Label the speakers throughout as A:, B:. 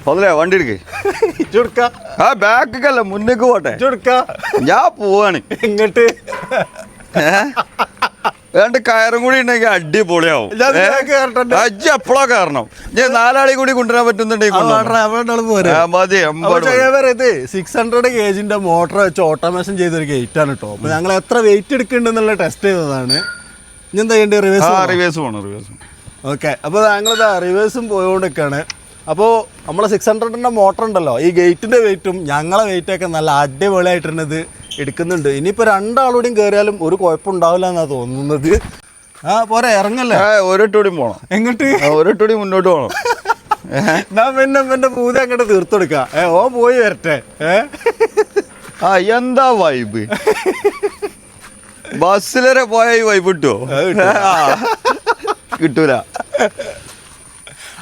A: അതല്ലേ വണ്ടി എടുക്ക ആ ബാക്കല്ല മുന്നേക്ക് പോട്ടെ ഞാൻ പോവാണ്
B: ഇങ്ങോട്ട്
A: രണ്ട് കയറും കൂടി ഉണ്ടെങ്കിൽ അടിപൊളിയാവും. അജ്ജ് എപ്പോഴാ കയറണം. ഞാൻ 4 ആളെ കൂടി കൊണ്ടുവരാൻ പറ്റുന്നുണ്ടെങ്കിൽ മതി.
B: 600 kg മോട്ടർ വെച്ച് ഓട്ടോമേഷൻ ചെയ്തൊരു ഗേറ്റ് ആണ് കേട്ടോ. അപ്പൊ ഞങ്ങൾ എത്ര വെയിറ്റ് എടുക്കുന്നുണ്ടെന്നുള്ള ടെസ്റ്റ് ചെയ്തതാണ്. ഇനി എന്താ ചെയ്യേണ്ടത്?
A: റിവേഴ്സ് പോകണം.
B: ഓക്കെ, അപ്പോൾ ഞങ്ങളിത് റിവേഴ്സും പോയോണ്ടിരിക്കുകയാണ്. അപ്പോൾ നമ്മളെ 600 മോട്ടർ ഉണ്ടല്ലോ, ഈ ഗേറ്റിന്റെ വെയിറ്റും ഞങ്ങളെ വെയിറ്റൊക്കെ നല്ല അടിപൊളിയായിട്ട് തന്നെ ഇത് എടുക്കുന്നുണ്ട്. ഇനിയിപ്പോൾ 2 ആളോടെയും കയറിയാലും ഒരു കുഴപ്പമുണ്ടാവില്ല എന്നാണ് തോന്നുന്നത്. ആ പോരെ, ഇറങ്ങല്ലേ?
A: ഒരിട്ടൂടി പോണം.
B: എങ്ങോട്ട്?
A: ഒരിട്ടൂടി മുന്നോട്ട് പോകണം.
B: പിന്നെ പൂജ അങ്ങോട്ട് തീർത്തെടുക്കാം. ഓ പോയി വരട്ടെ.
A: ആ എന്താ വൈബ്! ബസ്സിലരെ പോയ ഈ വൈബ് കിട്ടുമോ? കിട്ടൂല.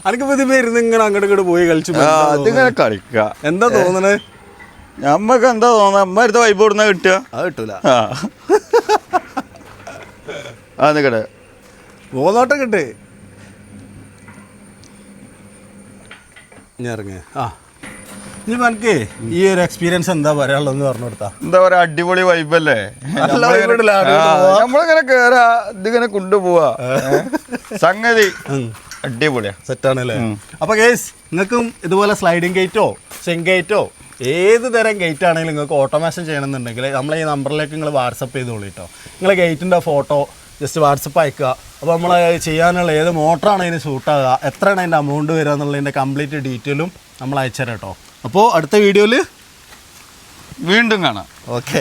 B: അനക്ക് പുതിയ ഇരുന്ന് ഇങ്ങനെ അങ്ങോട്ട് ഇങ്ങോട്ട് പോയി കളിച്ചു
A: അതിങ്ങനെ കളിക്ക.
B: എന്താ തോന്നണേ?
A: നമ്മക്ക് എന്താ തോന്നുന്നത്? അമ്മ അടുത്ത വൈബ് കൊടുന്ന കിട്ടുക?
B: അത് കിട്ടൂല.
A: നിക്കട്ടെ,
B: പോന്നോട്ടെ കിട്ടേ. ഞാൻ ഇറങ്ങ. ഇനി എനിക്ക് ഈ ഒരു എക്സ്പീരിയൻസ് എന്താ പറയാനുള്ളതെന്ന് പറഞ്ഞു കൊടുത്താ.
A: എന്താ പറയാ, അടിപൊളി വൈബല്ലേ. നമ്മളിങ്ങനെ കേറാ, ഇതിങ്ങനെ കൊണ്ടുപോവാ. സംഗതി അടിപൊളിയാ,
B: സെറ്റാണല്ലേ. അപ്പൊ ഗേസ്, നിങ്ങൾക്കും ഇതുപോലെ സ്ലൈഡിങ് ഗേറ്റോ സെൻ ഗേറ്റോ ഏത് തരം ഗേറ്റ് ആണെങ്കിലും നിങ്ങൾക്ക് ഓട്ടോമേഷൻ ചെയ്യണമെന്നുണ്ടെങ്കിൽ നമ്മളെ ഈ നമ്പറിലേക്ക് നിങ്ങൾ വാട്സപ്പ് ചെയ്തോളൂ കേട്ടോ. നിങ്ങൾ ഗേറ്റിൻ്റെ ഫോട്ടോ ജസ്റ്റ് വാട്സപ്പ് അയക്കുക. അപ്പോൾ നമ്മൾ ചെയ്യാനുള്ള ഏത് മോട്ടറാണ് അതിന് സൂട്ടാകുക, എത്രയാണ് അതിൻ്റെ എമൗണ്ട് വരിക എന്നുള്ളതിൻ്റെ കംപ്ലീറ്റ് ഡീറ്റെയിലും നമ്മൾ അയച്ചുതരാം കേട്ടോ. അപ്പോൾ അടുത്ത വീഡിയോയിൽ
A: വീണ്ടും കാണാം.
B: ഓക്കെ.